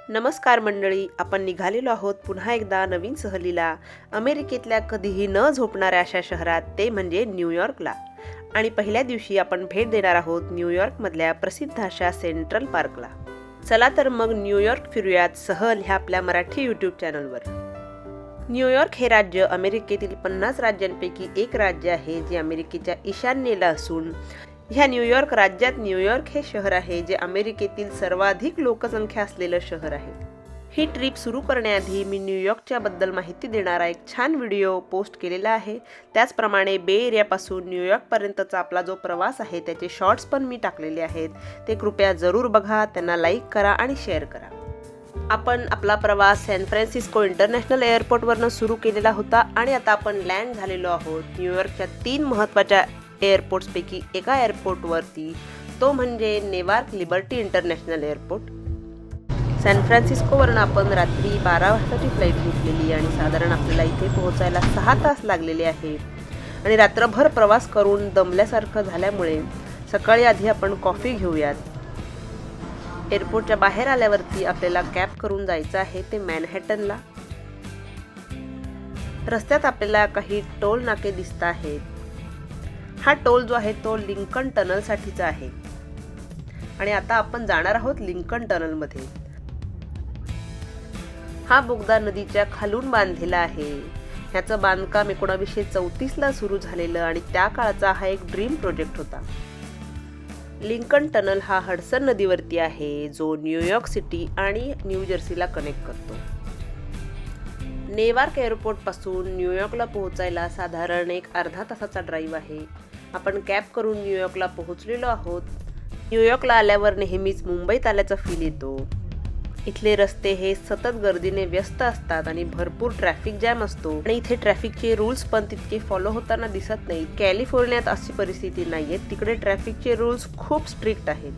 नमस्कार मंडळी, आपण निघालेलो आहोत पुन्हा एकदा नवीन सहलीला अमेरिकेतल्या कधीही न झोपणाऱ्या अशा शहरात, ते म्हणजे न्यूयॉर्कला. आणि पहिल्या दिवशी आपण भेट देणार आहोत न्यूयॉर्कमधल्या प्रसिद्ध अशा सेंट्रल पार्कला. चला तर मग न्यूयॉर्क फिरूयात सहल ह्या आपल्या मराठी यूट्यूब चॅनलवर. न्यूयॉर्क हे राज्य अमेरिकेतील 50 राज्यांपैकी एक राज्य आहे, जे अमेरिकेच्या ईशान्येला असून ह्या न्यूयॉर्क राज्यात न्यूयॉर्क हे शहर आहे जे अमेरिकेतील सर्वाधिक लोकसंख्या असलेलं शहर आहे. ही ट्रिप सुरू करण्याआधी मी न्यूयॉर्कच्या बद्दल माहिती देणारा एक छान व्हिडिओ पोस्ट केलेला आहे. त्याचप्रमाणे बे एरियापासून न्यूयॉर्कपर्यंतचा आपला जो प्रवास आहे त्याचे शॉर्ट्स पण मी टाकलेले आहेत. ते कृपया जरूर बघा, त्यांना लाईक करा आणि शेअर करा. आपण आपला प्रवास सॅन फ्रान्सिस्को इंटरनॅशनल एअरपोर्टवरनं सुरू केलेला होता आणि आता आपण लँड झालेलो आहोत न्यूयॉर्कच्या 3 महत्त्वाच्या एअरपोर्ट्सपैकी एका एअरपोर्टवरती, तो म्हणजे Newark Liberty International Airport. San फ्रान्सिस्कोवरून आपण रात्री 12 वाजताची फ्लाईट घेतलेली आणि साधारण आपल्याला इथे पोहोचायला 6 तास लागलेले आहे. आणि रात्रभर प्रवास करून दमल्यासारखं झाल्यामुळे सकाळी आधी आपण कॉफी घेऊयात. एअरपोर्टच्या बाहेर आल्यावरती आपल्याला कॅब करून जायचं आहे ते मॅनहॅटनला. रस्त्यात आपल्याला काही टोल नाके दिसत आहेत. हा टोल जो आहे तो लिंकन टनलसाठीचा आहे आणि आता आपण जाणार आहोत लिंकन टनलमध्ये. हा बोगदा नदीच्या खालून बांधलेला आहे. ह्याचं बांधकाम 1934ला सुरू झालेलं आणि त्या काळाचा हा एक ड्रीम प्रोजेक्ट होता. लिंकन टनल हा हडसन नदीवरती आहे, जो न्यूयॉर्क सिटी आणि न्यू जर्सीला कनेक्ट करतो. नेवार्क एअरपोर्ट पासून न्यूयॉर्कला पोहोचायला साधारण एक अर्धा तासाचा ड्राईव्ह आहे. आपण कॅब करून न्यूयॉर्कला पोहोचलेलो आहोत. न्यूयॉर्कला आल्यावर नेहमीच मुंबईत आल्याचा फील येतो. इथले रस्ते हे सतत गर्दीने व्यस्त असतात आणि भरपूर ट्रॅफिक जॅम असतो आणि इथे ट्रॅफिकचे रूल्स पण तितके फॉलो होताना दिसत नाहीत. कॅलिफोर्नियात अशी परिस्थिती नाहीये, तिकडे ट्रॅफिकचे रूल्स खूप स्ट्रिक्ट आहेत.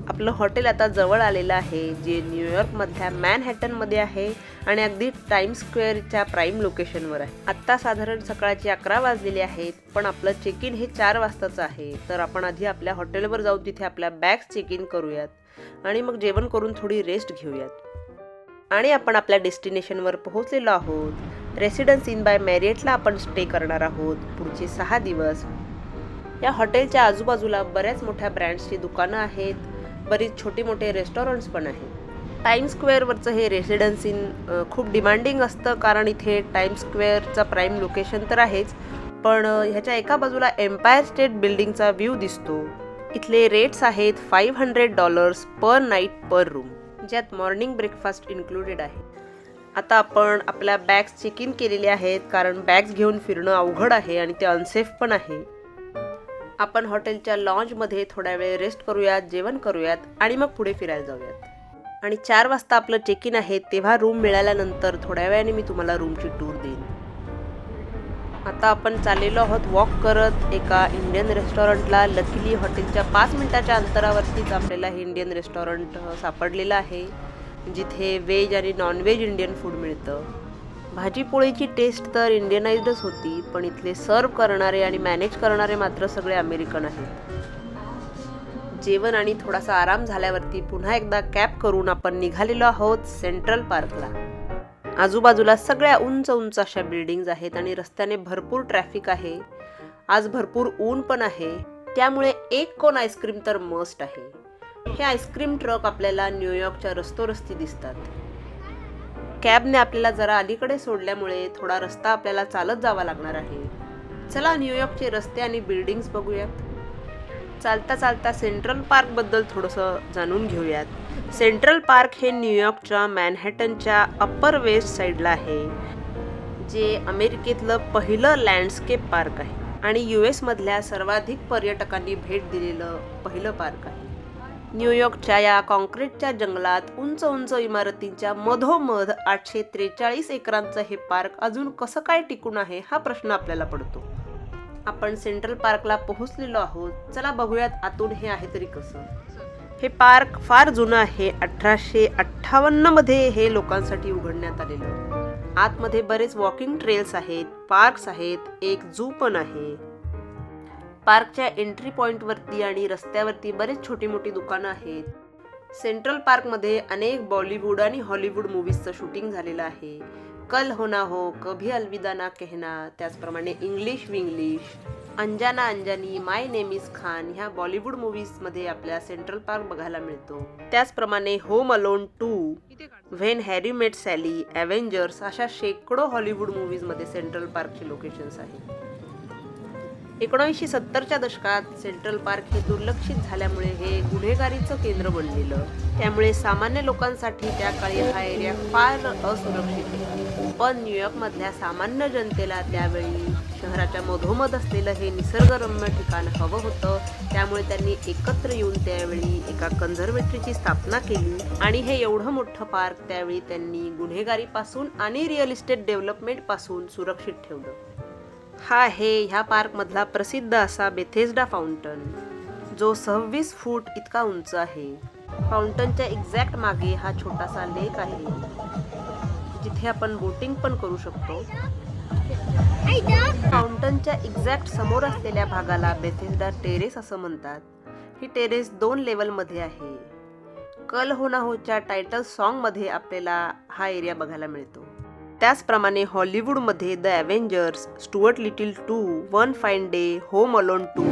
आपलं हॉटेल आता जवळ आलेलं आहे, जे न्यूयॉर्कमधल्या मॅनहॅटनमध्ये आहे आणि अगदी टाइम्स स्क्वेअरच्या प्राईम लोकेशनवर आहे. आत्ता साधारण सकाळचे 11 वाजलेले आहेत, पण आपलं चेक इन हे 4 वाजताचं आहे. तर आपण आधी आपल्या हॉटेलवर जाऊन तिथे आपल्या बॅग्स चेक इन करूयात आणि मग जेवण करून थोडी रेस्ट घेऊयात. आणि आपण आपल्या डेस्टिनेशनवर पोहोचलेलो आहोत. रेसिडेन्स इन बाय मॅरियटला आपण स्टे करणार आहोत पुढचे 6 दिवस. या हॉटेलच्या आजूबाजूला बऱ्याच मोठ्या ब्रँड्सची दुकानं आहेत, बरीच छोटे मोठे रेस्टॉरंट्स पण आहेत. टाइम्स स्क्वेअरवरचं हे रेसिडेन्स इन खूप डिमांडिंग असतं, कारण इथे टाइम्स स्क्वेअरचा प्राईम लोकेशन तर आहेच, पण ह्याच्या एका बाजूला एम्पायर स्टेट बिल्डिंगचा व्ह्यू दिसतो. इथले रेट्स आहेत $500 पर नाईट पर रूम, ज्यात मॉर्निंग ब्रेकफास्ट इन्क्लुडेड आहे. आता आपण आपल्या बॅग्स चेक इन केलेले आहेत, कारण बॅग्स घेऊन फिरणं अवघड आहे आणि ते अनसेफ पण आहे. आपण हॉटेलच्या लॉन्जमध्ये थोड्या वेळ रेस्ट करूयात, जेवण करूयात आणि मग पुढे फिरायला जाऊयात. आणि 4 वाजता आपलं चेक इन आहे, तेव्हा रूम मिळाल्यानंतर थोड्या वेळाने मी तुम्हाला रूमची टूर देईन. आता आपण चाललेलो आहोत वॉक करत एका इंडियन रेस्टॉरंटला. लकीली हॉटेलच्या 5 मिनिटाच्या अंतरावरतीच आपल्याला हे इंडियन रेस्टॉरंट सापडलेलं आहे, जिथे व्हेज आणि नॉनव्हेज इंडियन फूड मिळतं. भाजी पोळीची टेस्ट तर इंडियनाइज्डच होती, पण इथले सर्व करणारे आणि मॅनेज करणारे मात्र सगळे अमेरिकन आहेत. जेवण आणि थोडासा आराम झाल्यावरती पुन्हा एकदा कॅब करून आपण निघालेलो आहोत सेंट्रल पार्कला. आजूबाजूला सगळ्या उंच उंच अशा बिल्डिंग्स आहेत आणि रस्त्याने भरपूर ट्रॅफिक आहे. आज भरपूर ऊन पण आहे, त्यामुळे एक कोन आईस्क्रीम तर मस्ट आहे. हे आईस्क्रीम ट्रक आपल्याला न्यूयॉर्कच्या रस्तोरस्ती दिसतात. कॅबने आपल्याला जरा अलीकडे सोडल्यामुळे थोडा रस्ता आपल्याला चालत जावा लागणार आहे. चला न्यूयॉर्कचे रस्ते आणि बिल्डिंग्स बघूयात. चालता चालता सेंट्रल पार्क बद्दल थोडंसं जाणून घेऊयात. सेंट्रल पार्क हे न्यूयॉर्कच्या मॅनहॅटनच्या अप्पर वेस्ट साईडला आहे, जे अमेरिकेतलं पहिलं लँडस्केप पार्क आहे आणि US मधल्या सर्वाधिक पर्यटकांनी भेट दिलेलं पहिलं पार्क आहे. न्यूयॉर्कच्या या कॉन्क्रीटच्या जंगलात उंच उंच इमारतींच्या मधोमध 843 एकरांचं हे पार्क अजून कसं काय टिकून आहे, हा प्रश्न आपल्याला पडतो. आपण सेंट्रल पार्कला पोहोचलेलो आहोत. चला बघूयात आतून हे आहे तरी कसं. हे पार्क फार जुनं आहे. 1858 मध्ये हे लोकांसाठी उघडण्यात आलेलं. आतमध्ये बरेच वॉकिंग ट्रेल्स आहेत, पार्क्स आहेत, एक झू पण आहे. पार्कच्या एंट्री पॉइंटवरती आणि रस्त्यावरती बरेच छोटी मोठी दुकानं आहेत. सेंट्रल पार्कमध्ये अनेक बॉलिवूड आणि हॉलिवूड मूवीजचं शूटिंग झालेलं आहे. कल हो ना हो, कभी अलविदा ना कहना, त्याचप्रमाणे English Vinglish, Anjana Anjani, My Name Is Khan ह्या बॉलिवूड मूवीजमध्ये आपल्या सेंट्रल पार्क बघायला मिळतो. त्याचप्रमाणे Home Alone 2, When Harry Met Sally, Avengers अशा शेकडो हॉलिवूड मूवीजमध्ये सेंट्रल पार्कचे लोकेशन्स आहेत. 1970च्या दशकात सेंट्रल पार्क हे दुर्लक्षित झाल्यामुळे हे गुन्हेगारीचं केंद्र बनलेलं. त्यामुळे सामान्य लोकांसाठी त्या काळी हा एरिया फार असुरक्षित होता. पण न्यूयॉर्कमधल्या सामान्य जनतेला त्यावेळी शहराच्या मधोमध असलेलं हे निसर्गरम्य ठिकाण हवं होतं. त्यामुळे त्यांनी एकत्र येऊन त्यावेळी एका कन्झर्वेटरीची स्थापना केली आणि हे एवढं मोठं पार्क त्यावेळी त्यांनी गुन्हेगारीपासून आणि रिअल इस्टेट डेव्हलपमेंटपासून सुरक्षित ठेवलं. हा आहे ह्या पार्कमधला प्रसिद्ध असा बेथेस्डा फाउंटन, जो 26 फूट इतका उंच आहे. फाउंटनच्या एक्झॅक्ट मागे हा छोटासा लेक आहे, जिथे आपण बोटिंग पण करू शकतो. फाउंटनच्या एक्झॅक्ट समोर असलेल्या भागाला बेथेस्डा टेरेस असं म्हणतात. ही टेरेस 2 लेवलमध्ये आहे. कल हो ना होच्या टायटल सॉन्गमध्ये आपल्याला हा एरिया बघायला मिळतो. त्याचप्रमाणे हॉलिवूडमध्ये the Avengers, Stuart little 2, one fine day, home Alone 2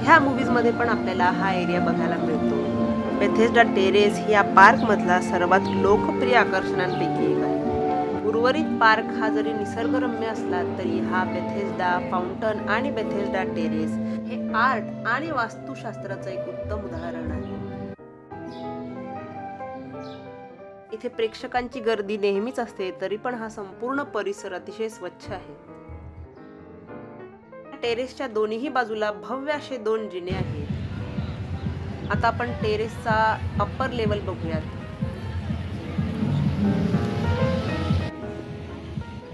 ह्या मूवीजमध्ये पण आपल्याला हा एरिया बघायला मिळतो. बेथेस्डा टेरेस ही या पार्कमधला सर्वात लोकप्रिय आकर्षणांपैकी एक आहे. उर्वरित पार्क हा जरी निसर्गरम्य असला तरी हा बेथेस्डा फाउंटन आणि बेथेस्डा टेरेस हे आर्ट आणि वास्तुशास्त्राचं एक उत्तम उदाहरण आहे. इथे प्रेक्षकांची गर्दी नेहमीच असते, तरी पण हा संपूर्ण परिसर अतिशय स्वच्छ आहे. टेरेसच्या दोन्ही बाजूला भव्य असे 2 जिने आहेत. आता आपण टेरेसचा अप्पर लेवल बघूयात.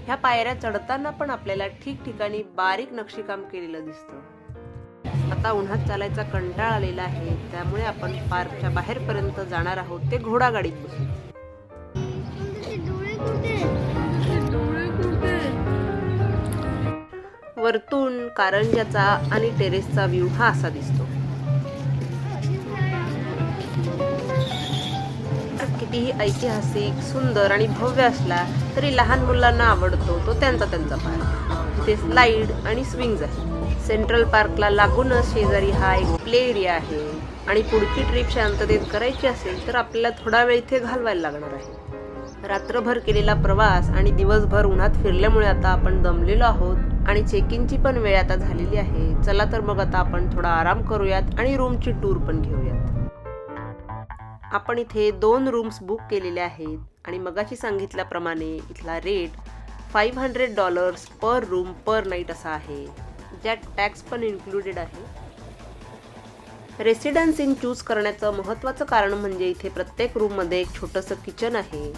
ह्या पायऱ्या चढताना पण आपल्याला ठिकठिकाणी बारीक नक्षीकाम केलेलं दिसतं. आता उन्हात चालायचा कंटाळा आलेला आहे, त्यामुळे आपण पार्कच्या बाहेरपर्यंत जाणार आहोत ते घोडागाडीत बसून. वरतून कारंजाचा आणि टेरेसचा व्ह्यू हा असा दिसतो. कितीही ऐतिहासिक, सुंदर आणि भव्य असला तरी लहान मुलांना आवडतो तो त्यांचा पार्क. तिथे स्लाइड आणि स्विंग्स आहे. सेंट्रल पार्कला लागूनच शेजारी हा एक प्ले एरिया आहे आणि पुढची ट्रिप शांततेत करायची असेल तर आपल्याला थोडा वेळ इथे घालवायला लागणार आहे. रात्रभर केलेला प्रवास आणि दिवसभर उन्हात फिरल्यामुळे आता आपण दमलेलो आहोत आणि चेक इनची पण वेळ आता झालेली आहे. चला तर मग आता आपण थोडा आराम करूयात आणि रूमची टूर पण घेऊयात. आपण इथे 2 रूम्स बुक केलेल्या आहेत आणि मगाशी सांगितल्याप्रमाणे इथला रेट $500 पर रूम पर नाईट असा आहे, ज्यात टॅक्स पण इन्क्लुडेड आहे. रेसिडेन्स इन चूज करण्याचं महत्त्वाचं कारण म्हणजे इथे प्रत्येक रूममध्ये एक छोटंसं किचन आहे.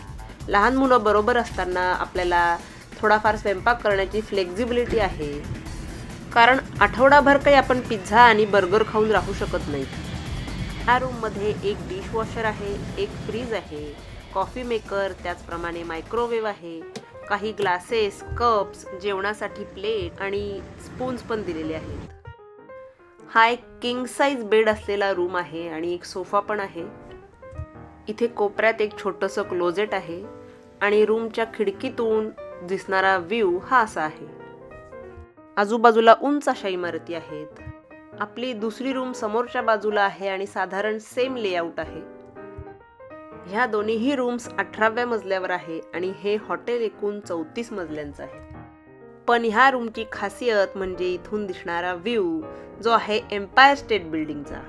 लहान मुलं बरोबर असताना आपल्याला थोडाफार स्वयंपाक करण्याची फ्लेक्झिबिलिटी आहे, कारण आठवडाभर काही आपण पिझ्झा आणि बर्गर खाऊन राहू शकत नाही. या रूममध्ये एक डिशवॉशर आहे, एक फ्रीज आहे, कॉफी मेकर, त्याचप्रमाणे मायक्रोवेव्ह आहे, काही ग्लासेस, कप्स, जेवणासाठी प्लेट आणि स्पून्स पण दिलेले आहेत. हा एक किंग साईज बेड असलेला रूम आहे आणि एक सोफा पण आहे. इथे कोपऱ्यात एक छोटंसं क्लोजेट आहे आणि रूमच्या खिडकीतून दिसणारा व्ह्यू हा असा आहे. आजूबाजूला उंच अशा इमारती आहेत. आपली दुसरी रूम समोरच्या बाजूला आहे आणि साधारण सेम लेआउट आहे. ह्या दोन्हीही रूम्स 18व्या मजल्यावर आहे आणि हे हॉटेल एकूण 34 मजल्यांचं आहे. पण ह्या रूमची खासियत म्हणजे इथून दिसणारा व्ह्यू जो आहे एम्पायर स्टेट बिल्डिंगचा.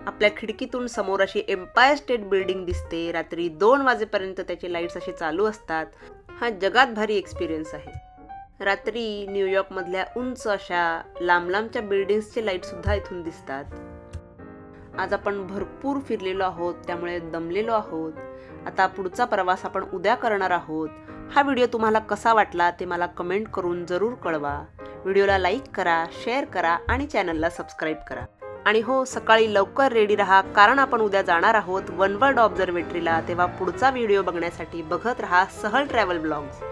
आपल्या खिडकीतून समोर अशी एम्पायर स्टेट बिल्डिंग दिसते. रात्री 2 वाजेपर्यंत त्याचे लाईट्स असे चालू असतात. हा जगात भारी एक्सपिरियन्स आहे. रात्री न्यूयॉर्कमधल्या उंच अशा लांबच्या बिल्डिंग्सचे लाईट सुद्धा इथून दिसतात. आज आपण भरपूर फिरलेलो आहोत, त्यामुळे दमलेलो आहोत. आता पुढचा प्रवास आपण उद्या करणार आहोत. हा व्हिडिओ तुम्हाला कसा वाटला ते मला कमेंट करून जरूर कळवा. व्हिडिओला लाईक करा, शेअर करा आणि चॅनलला सबस्क्राईब करा. आणि हो, सकाळी लवकर रेडी राहा, कारण आपण उद्या जाणार आहोत वनवर्ल्ड ऑब्झर्वेटरीला. तेव्हा पुढचा व्हिडिओ बघण्यासाठी बघत राहा सहल ट्रॅव्हल ब्लॉग्स.